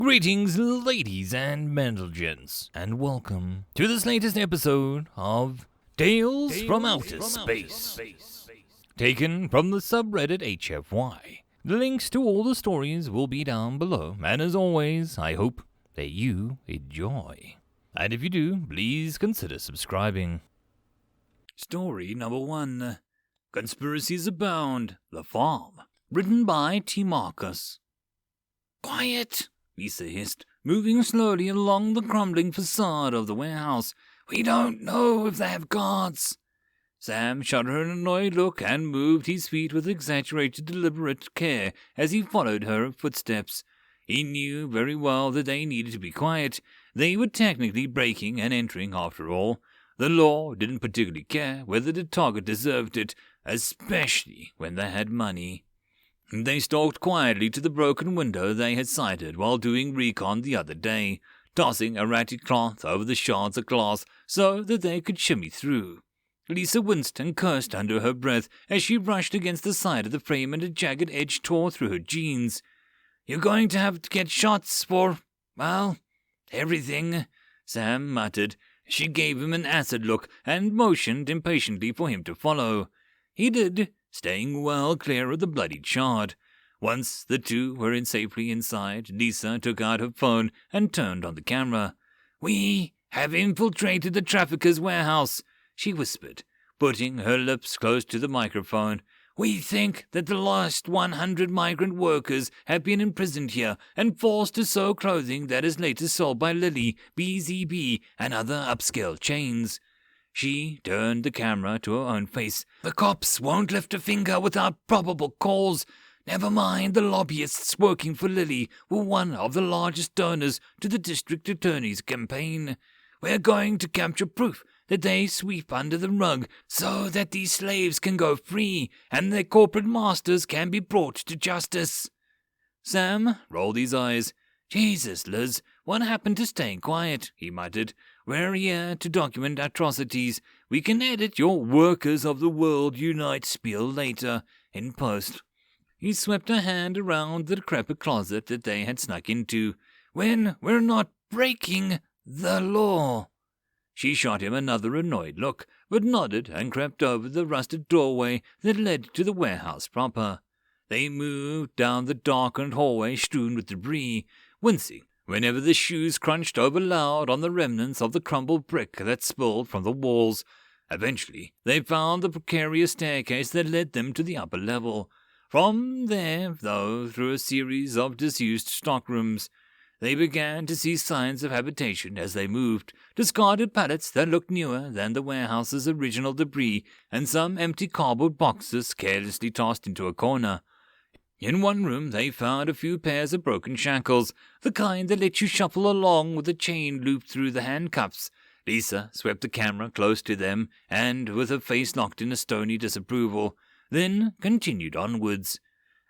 Greetings, ladies and gents, and welcome to this latest episode of Tales from Outer Space, taken from the subreddit HFY. The links to all the stories will be down below, and as always, I hope that you enjoy. And if you do, please consider subscribing. Story number 1. Conspiracies Abound, The Farm. Written by Tmarkos. Quiet! Lisa hissed, moving slowly along the crumbling facade of the warehouse. We don't know if they have guards. Sam shot her an annoyed look and moved his feet with exaggerated deliberate care as he followed her footsteps. He knew very well that they needed to be quiet. They were technically breaking and entering after all. The law didn't particularly care whether the target deserved it, especially when they had money. They stalked quietly to the broken window they had sighted while doing recon the other day, tossing a ratty cloth over the shards of glass so that they could shimmy through. Lisa winced and cursed under her breath as she brushed against the side of the frame and a jagged edge tore through her jeans. You're going to have to get shots for, well, everything, Sam muttered. She gave him an acid look and motioned impatiently for him to follow. He did, staying well clear of the bloodied shard. Once the two were safely inside, Lisa took out her phone and turned on the camera. We have infiltrated the trafficker's warehouse, she whispered, putting her lips close to the microphone. We think that the last 100 migrant workers have been imprisoned here and forced to sew clothing that is later sold by Lily, BZB, and other upscale chains. She turned the camera to her own face. The cops won't lift a finger without probable cause. Never mind the lobbyists working for Lily were one of the largest donors to the district attorney's campaign. We're going to capture proof that they sweep under the rug so that these slaves can go free and their corporate masters can be brought to justice. Sam rolled his eyes. Jesus, Liz, what happened to staying quiet? He muttered. We're here to document atrocities. We can edit your workers of the world unite spiel later, in post. He swept a hand around the decrepit closet that they had snuck into. When we're not breaking the law. She shot him another annoyed look, but nodded and crept over the rusted doorway that led to the warehouse proper. They moved down the darkened hallway strewn with debris, wincing whenever the shoes crunched over loud on the remnants of the crumbled brick that spilled from the walls. Eventually, they found the precarious staircase that led them to the upper level. From there, though, through a series of disused stockrooms, they began to see signs of habitation as they moved, discarded pallets that looked newer than the warehouse's original debris, and some empty cardboard boxes carelessly tossed into a corner. In one room they found a few pairs of broken shackles, the kind that let you shuffle along with a chain looped through the handcuffs. Lisa swept the camera close to them, and with her face locked in a stony disapproval, then continued onwards.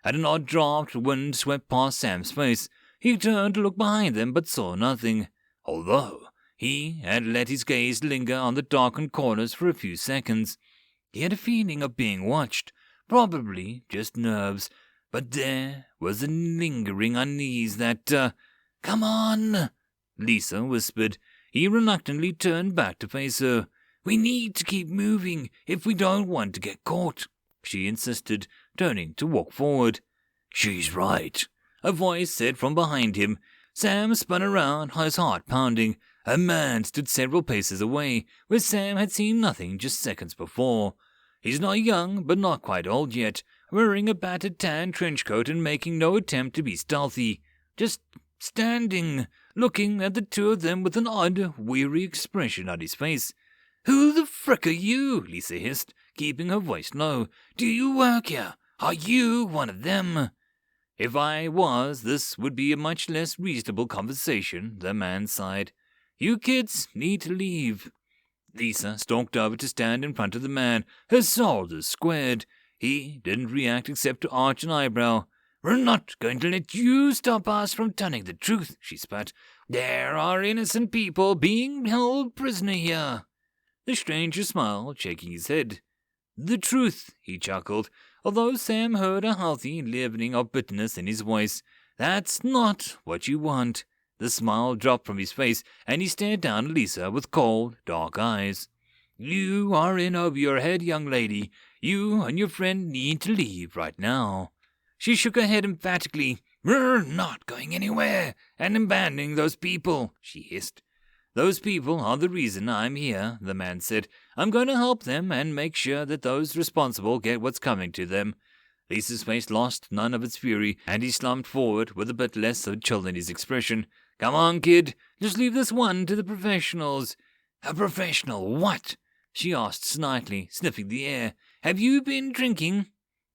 At an odd draught, wind swept past Sam's face. He turned to look behind them, but saw nothing, although he had let his gaze linger on the darkened corners for a few seconds. He had a feeling of being watched, probably just nerves, but there was a lingering unease that, Come on, Lisa whispered. He reluctantly turned back to face her. We need to keep moving if we don't want to get caught, she insisted, turning to walk forward. She's right, a voice said from behind him. Sam spun around, his heart pounding. A man stood several paces away, where Sam had seen nothing just seconds before. He's not young, but not quite old yet, wearing a battered tan trench coat and making no attempt to be stealthy. Just standing, looking at the two of them with an odd, weary expression on his face. Who the frick are you? Lisa hissed, keeping her voice low. Do you work here? Are you one of them? If I was, this would be a much less reasonable conversation, the man sighed. You kids need to leave. Lisa stalked over to stand in front of the man, her shoulders squared. He didn't react except to arch an eyebrow. We're not going to let you stop us from telling the truth, she spat. There are innocent people being held prisoner here. The stranger smiled, shaking his head. The truth, he chuckled, although Sam heard a healthy leavening of bitterness in his voice. That's not what you want. The smile dropped from his face, and he stared down at Lisa with cold, dark eyes. You are in over your head, young lady. You and your friend need to leave right now. She shook her head emphatically. We're not going anywhere, and abandoning those people, she hissed. Those people are the reason I'm here, the man said. I'm going to help them and make sure that those responsible get what's coming to them. Lisa's face lost none of its fury, and he slumped forward with a bit less of chill in his expression. Come on, kid. Just leave this one to the professionals. A professional what? She asked snidely, sniffing the air. Have you been drinking?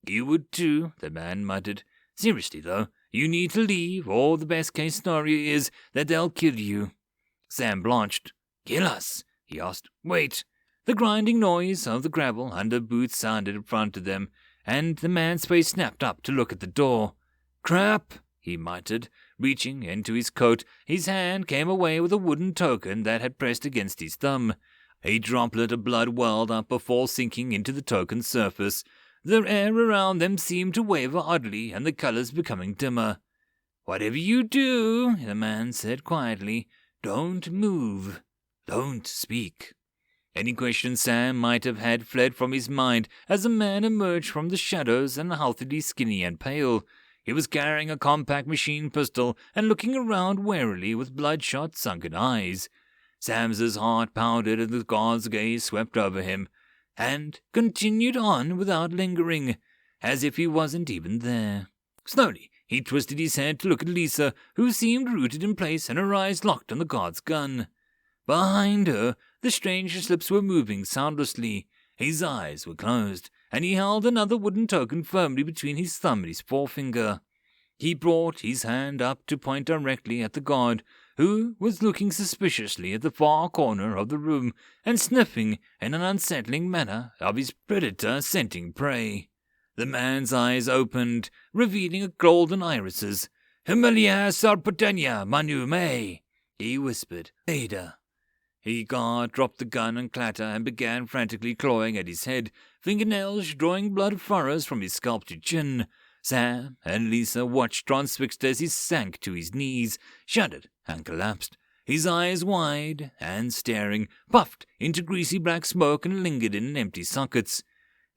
You would too, the man muttered. Seriously, though, you need to leave, or the best-case scenario is that they'll kill you. Sam blanched. Kill us? He asked. Wait. The grinding noise of the gravel under boots sounded in front of them, and the man's face snapped up to look at the door. Crap, he muttered, reaching into his coat. His hand came away with a wooden token that had pressed against his thumb. A droplet of blood welled up before sinking into the token's surface. The air around them seemed to waver oddly, and the colors becoming dimmer. Whatever you do, the man said quietly, don't move. Don't speak. Any question Sam might have had fled from his mind as the man emerged from the shadows, unhealthily skinny and pale. He was carrying a compact machine pistol and looking around warily with bloodshot, sunken eyes. Sam's heart pounded as the guard's gaze swept over him, and continued on without lingering, as if he wasn't even there. Slowly, he twisted his head to look at Lisa, who seemed rooted in place and her eyes locked on the guard's gun. Behind her, the stranger's lips were moving soundlessly. His eyes were closed, and he held another wooden token firmly between his thumb and his forefinger. He brought his hand up to point directly at the guard, who was looking suspiciously at the far corner of the room and sniffing in an unsettling manner of his predator scenting prey. The man's eyes opened, revealing a golden irises. Himalia sarpatanya manu me, he whispered. Ada. The guard dropped the gun and clatter and began frantically clawing at his head, fingernails drawing blood furrows from his sculptured chin. Sam and Lisa watched transfixed as he sank to his knees, shuddered and collapsed, his eyes wide and staring, puffed into greasy black smoke and lingered in empty sockets.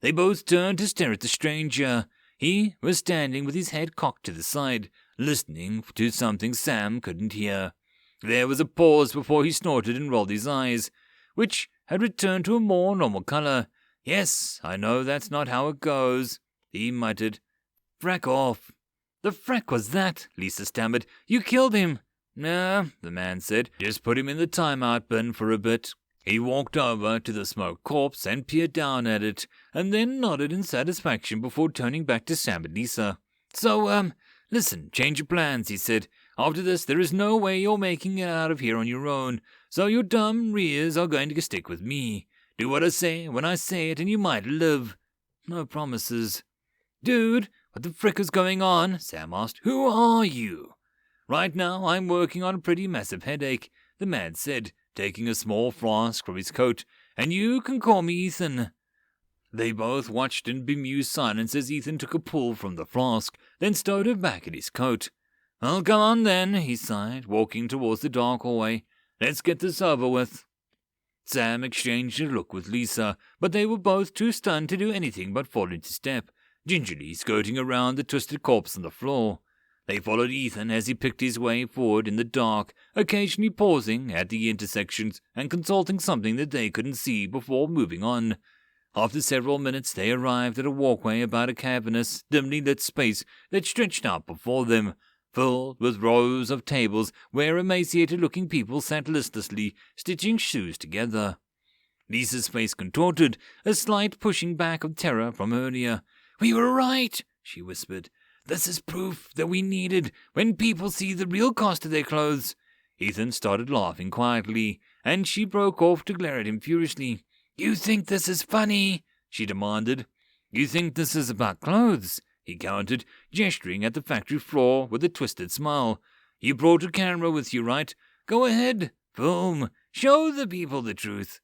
They both turned to stare at the stranger. He was standing with his head cocked to the side, listening to something Sam couldn't hear. There was a pause before he snorted and rolled his eyes, which had returned to a more normal color. Yes, I know that's not how it goes, he muttered. Frack off. The frack was that, Lisa stammered. You killed him. Nah, the man said. Just put him in the timeout bin for a bit. He walked over to the smoked corpse and peered down at it, and then nodded in satisfaction before turning back to Sam and Lisa. So, listen, change your plans, he said. After this, there is no way you're making it out of here on your own, so your dumb rears are going to stick with me. Do what I say when I say it, and you might live. No promises. Dude, what the frick is going on? Sam asked. Who are you? Right now, I'm working on a pretty massive headache, the man said, taking a small flask from his coat, and you can call me Ethan. They both watched in bemused silence as Ethan took a pull from the flask, then stowed it back in his coat. Well, come on then, he sighed, walking towards the dark hallway. Let's get this over with. Sam exchanged a look with Lisa, but they were both too stunned to do anything but fall into step, gingerly skirting around the twisted corpse on the floor. They followed Ethan as he picked his way forward in the dark, occasionally pausing at the intersections and consulting something that they couldn't see before moving on. After several minutes, they arrived at a walkway about a cavernous, dimly lit space that stretched out before them, filled with rows of tables where emaciated-looking people sat listlessly, stitching shoes together. Lisa's face contorted, a slight pushing back of terror from earlier. We were right, she whispered. This is proof that we needed when people see the real cost of their clothes. Ethan started laughing quietly, and she broke off to glare at him furiously. You think this is funny? She demanded. You think this is about clothes? He countered, gesturing at the factory floor with a twisted smile. You brought a camera with you, right? Go ahead, film, show the people the truth.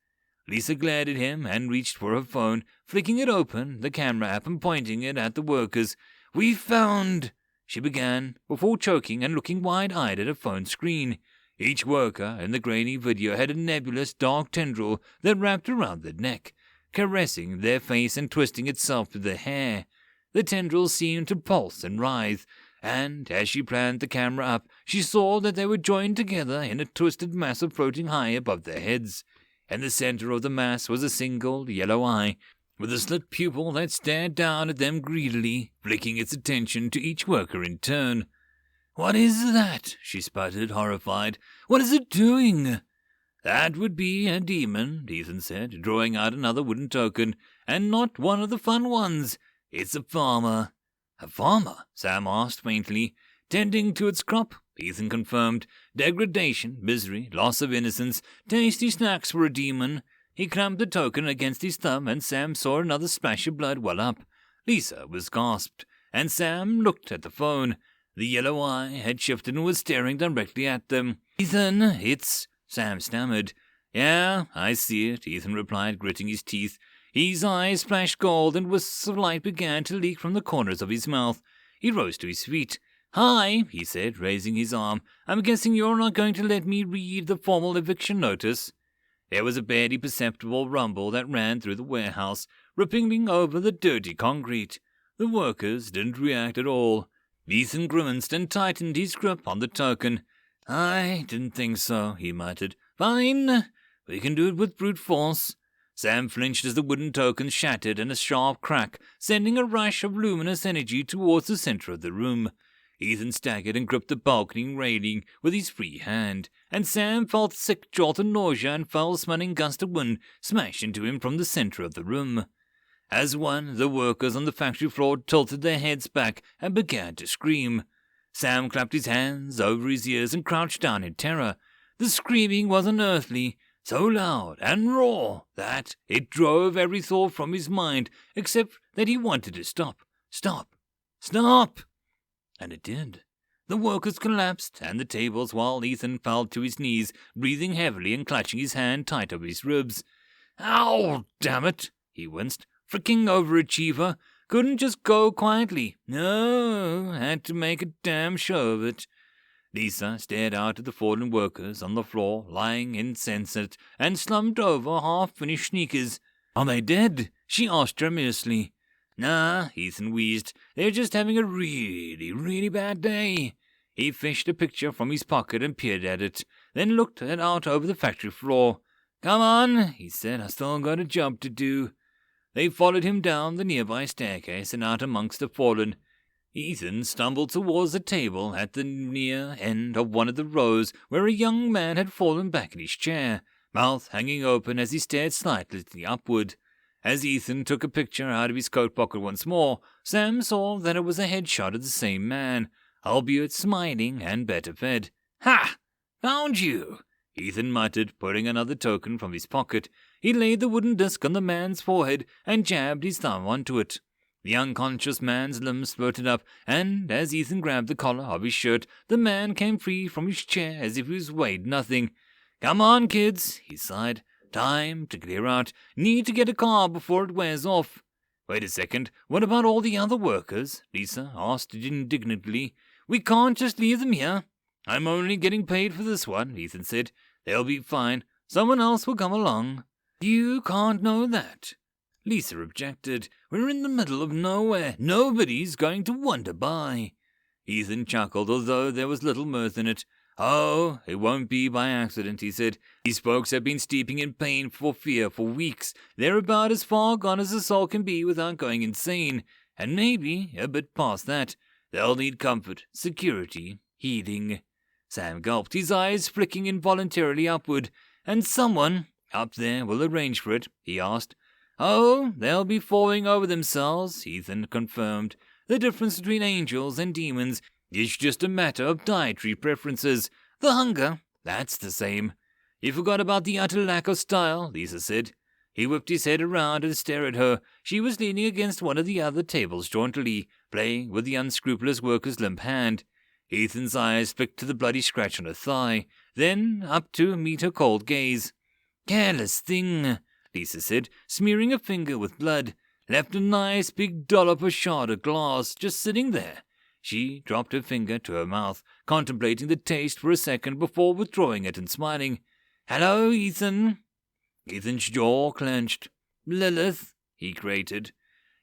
Lisa glared at him and reached for her phone, flicking it open, the camera app, and pointing it at the workers. We found... she began, before choking and looking wide-eyed at her phone screen. Each worker in the grainy video had a nebulous dark tendril that wrapped around their neck, caressing their face and twisting itself through their hair. The tendrils seemed to pulse and writhe, and as she planned the camera up, she saw that they were joined together in a twisted mass floating high above their heads. In the center of the mass was a single yellow eye, with a slit pupil that stared down at them greedily, flicking its attention to each worker in turn. "What is that?" she sputtered, horrified. "What is it doing?" "That would be a demon," Ethan said, drawing out another wooden token, "and not one of the fun ones. It's a farmer." "A farmer?" Sam asked faintly. "Tending to its crop," Ethan confirmed. "Degradation, misery, loss of innocence, tasty snacks for a demon." He clamped the token against his thumb, and Sam saw another splash of blood well up. Lisa was gasped, and Sam looked at the phone. The yellow eye had shifted and was staring directly at them. "Ethan, it's—" Sam stammered. "Yeah, I see it," Ethan replied, gritting his teeth. His eyes flashed gold, and wisps of light began to leak from the corners of his mouth. He rose to his feet. "Hi," he said, raising his arm. "I'm guessing you're not going to let me read the formal eviction notice." There was a barely perceptible rumble that ran through the warehouse, rippling over the dirty concrete. The workers didn't react at all. Ethan grimaced and tightened his grip on the token. "I didn't think so," he muttered. "Fine. We can do it with brute force." Sam flinched as the wooden token shattered in a sharp crack, sending a rush of luminous energy towards the center of the room. Ethan staggered and gripped the balcony railing with his free hand, and Sam felt sick jolt of nausea and foul-smelling gust of wind smash into him from the center of the room. As one, the workers on the factory floor tilted their heads back and began to scream. Sam clapped his hands over his ears and crouched down in terror. The screaming was unearthly, so loud and raw that it drove every thought from his mind except that he wanted to stop. Stop! Stop! And it did. The workers collapsed, and the tables, while Ethan fell to his knees, breathing heavily and clutching his hand tight over his ribs. "Ow, damn it!" he winced. "Fricking overachiever. Couldn't just go quietly. No, had to make a damn show of it." Lisa stared out at the fallen workers on the floor, lying insensate and slumped over half-finished sneakers. "Are they dead?" she asked tremulously. "Nah," Ethan wheezed. "They're just having a really, really bad day." He fished a picture from his pocket and peered at it, then looked out over the factory floor. "Come on," he said. "I still got a job to do." They followed him down the nearby staircase and out amongst the fallen. Ethan stumbled towards the table at the near end of one of the rows where a young man had fallen back in his chair, mouth hanging open as he stared slightly upward. As Ethan took a picture out of his coat pocket once more, Sam saw that it was a headshot of the same man, albeit smiling and better fed. "Ha! Found you!" Ethan muttered, putting another token from his pocket. He laid the wooden disc on the man's forehead and jabbed his thumb onto it. The unconscious man's limbs floated up, and as Ethan grabbed the collar of his shirt, the man came free from his chair as if he was weighed nothing. "Come on, kids," he sighed. "Time to clear out. Need to get a car before it wears off." "Wait a second. What about all the other workers?" Lisa asked indignantly. "We can't just leave them here." "I'm only getting paid for this one," Ethan said. "They'll be fine. Someone else will come along." "You can't know that," Lisa objected. "We're in the middle of nowhere. Nobody's going to wonder by." Ethan chuckled, although there was little mirth in it. "Oh, it won't be by accident," he said. "These folks have been steeping in pain for fear for weeks. They're about as far gone as a soul can be without going insane, and maybe a bit past that. They'll need comfort, security, healing." Sam gulped, his eyes flicking involuntarily upward. "And someone up there will arrange for it?" he asked. "Oh, they'll be falling over themselves," Ethan confirmed. "The difference between angels and demons is just a matter of dietary preferences. The hunger, that's the same." "You forgot about the utter lack of style," Lisa said. He whipped his head around and stared at her. She was leaning against one of the other tables jauntily, playing with the unscrupulous worker's limp hand. Ethan's eyes flicked to the bloody scratch on her thigh, then up to meet her cold gaze. "Careless thing," Lisa said, smearing a finger with blood. "Left a nice big dollop of shard of glass just sitting there." She dropped her finger to her mouth, contemplating the taste for a second before withdrawing it and smiling. "Hello, Ethan." Ethan's jaw clenched. "Lilith," he grated.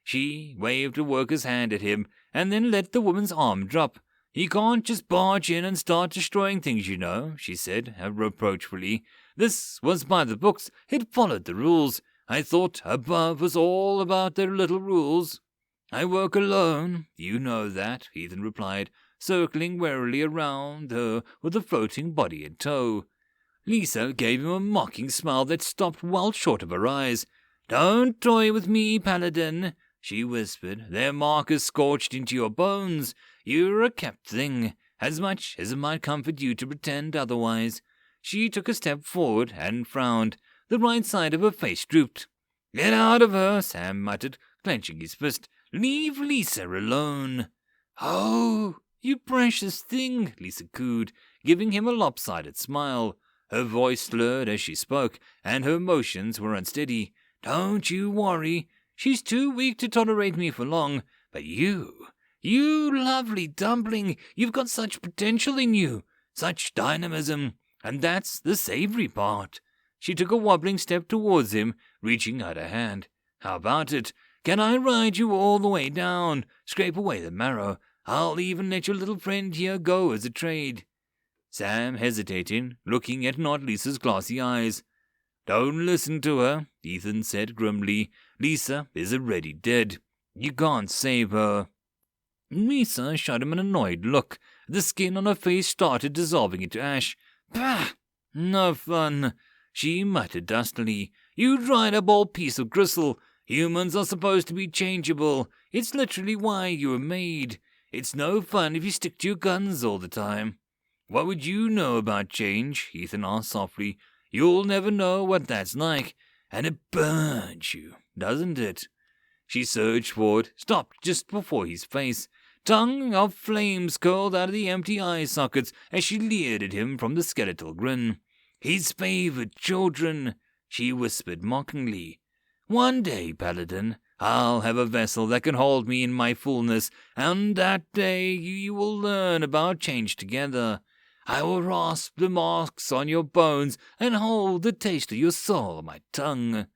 She waved a worker's hand at him, and then let the woman's arm drop. "You can't just barge in and start destroying things, you know," she said, reproachfully. "This was by the books. It followed the rules. I thought above was all about their little rules." "I work alone, you know that," Ethan replied, circling warily around her with a floating body in tow. Lisa gave him a mocking smile that stopped well short of her eyes. "Don't toy with me, Paladin," she whispered. "Their mark is scorched into your bones. You're a kept thing, as much as it might comfort you to pretend otherwise." She took a step forward and frowned. The right side of her face drooped. "Get out of her," Sam muttered, clenching his fist. "Leave Lisa alone." "Oh, you precious thing," Lisa cooed, giving him a lopsided smile. Her voice slurred as she spoke, and her motions were unsteady. "Don't you worry. She's too weak to tolerate me for long. But you lovely dumpling, you've got such potential in you, such dynamism, and that's the savory part." She took a wobbling step towards him, reaching out a hand. "How about it? Can I ride you all the way down, scrape away the marrow? I'll even let your little friend here go as a trade." Sam hesitated, looking at Not Lisa's glassy eyes. "Don't listen to her," Ethan said grimly. "Lisa is already dead. You can't save her." Lisa shot him an annoyed look. The skin on her face started dissolving into ash. "Bah! No fun," she muttered dustily. "You dried up old piece of gristle. Humans are supposed to be changeable. It's literally why you were made. It's no fun if you stick to your guns all the time." "What would you know about change?" Ethan asked softly. "You'll never know what that's like, and it burns you, doesn't it?" She surged forward, stopped just before his face. Tongue of flames curled out of the empty eye sockets as she leered at him from the skeletal grin. "His favorite children," she whispered mockingly. "One day, Paladin, I'll have a vessel that can hold me in my fullness, and that day you will learn about change together. I will rasp the marks on your bones and hold the taste of your soul on my tongue."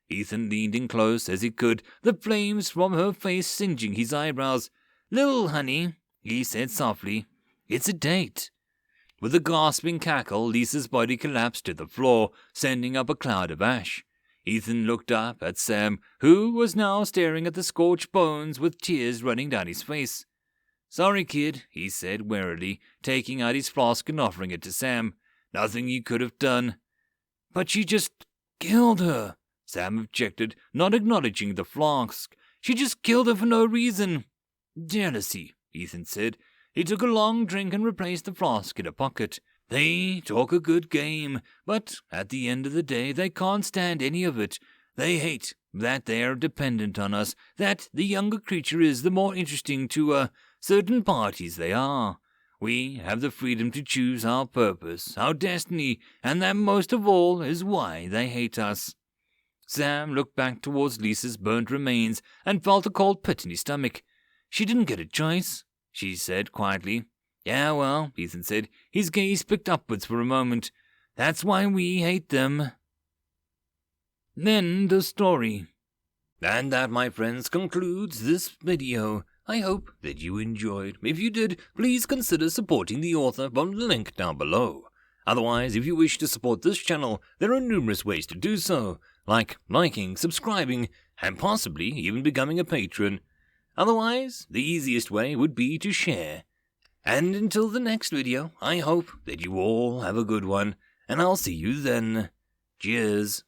Ethan leaned in close as he could, the flames from her face singeing his eyebrows. "Lil honey," he said softly, "it's a date." With a gasping cackle, Lisa's body collapsed to the floor, sending up a cloud of ash. Ethan looked up at Sam, who was now staring at the scorched bones with tears running down his face. "Sorry, kid," he said wearily, taking out his flask and offering it to Sam. "Nothing you could have done." "But you just killed her," Sam objected, not acknowledging the flask. "She just killed her for no reason." "Jealousy," Ethan said. He took a long drink and replaced the flask in a pocket. "They talk a good game, but at the end of the day they can't stand any of it. They hate that they're dependent on us, that the younger creature is, the more interesting to, certain parties they are. We have the freedom to choose our purpose, our destiny, and that most of all is why they hate us." Sam looked back towards Lisa's burnt remains and felt a cold pit in his stomach. "She didn't get a choice," she said quietly. "Yeah, well," Ethan said. His gaze picked upwards for a moment. "That's why we hate them." End of story. And that, my friends, concludes this video. I hope that you enjoyed. If you did, please consider supporting the author from the link down below. Otherwise, if you wish to support this channel, there are numerous ways to do so, like liking, subscribing, and possibly even becoming a patron. Otherwise, the easiest way would be to share. And until the next video, I hope that you all have a good one, and I'll see you then. Cheers.